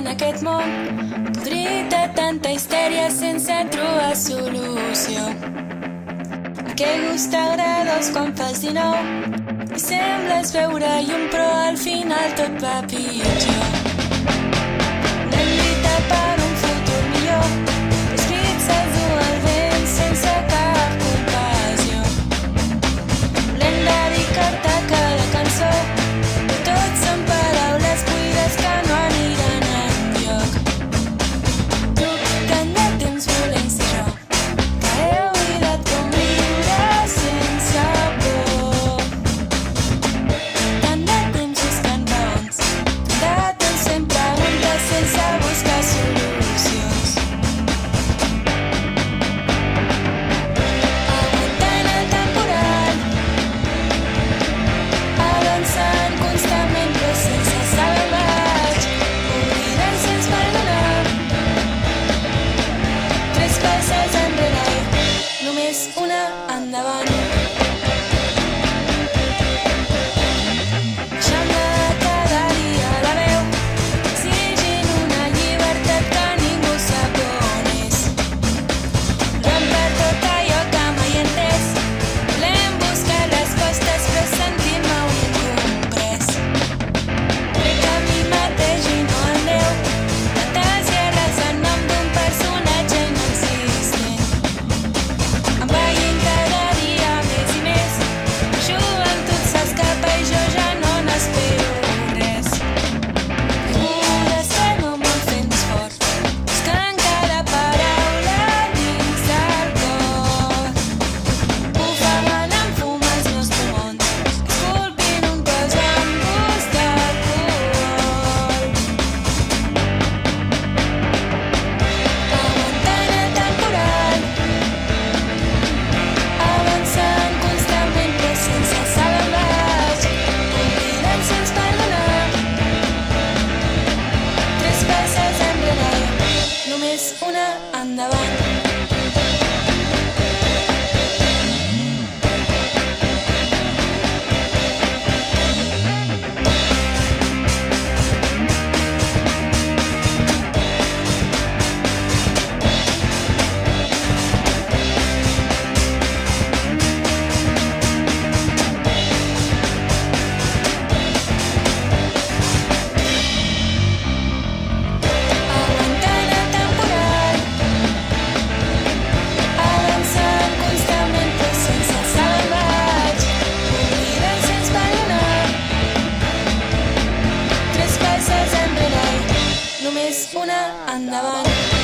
Aquest món podrit de tanta histèria sense trobar solució. Aquell gust agredolç quan fas 19 i sembles veure llum, però al final tot va pitjor. Volem lluitar per un futur millor, escrits se'ls du al vent sense cap compassió. Volem dedicar-te a cada cançó, tot són paraules buides que no aniran enlloc. Tu, tant de temps volent ser jo, que he oblidat com viure sense por. Tant de temps buscant raons, tant de temps fent preguntes sense buscar solucions. Aguantant el temporal, avançant constantment però sense saber on vaig, oblidant sense perdonar, tres passes enrere i només una endavant. Deixant-me cada dia la veu, exigint una llibertat que ningú sap on és. Volem per tot allò que mai he entès, volem buscar respostes però sentir-me un incomprès. Crec a mi mateix i no en Déu, tantes guerres en nom d'un personatge inexistent. Envaint cada dia més i més, la joventut s'escapa i jo ja no n'espero res. Figures fem un món fent esforç, buscant cada paraula dins del cor. Bufant en fum els meus pulmons, esculpint un cos amb gust d'alcohol. Aguantant el temporal, avançant constantment però sense saber on vaig, oblidant sense perdonar, tres passes enrere i només una endavant. Aguantant el temporal, avançant constantment però sense saber on vaig, oblidant sense perdonar, tres passes enrere i només una endavant.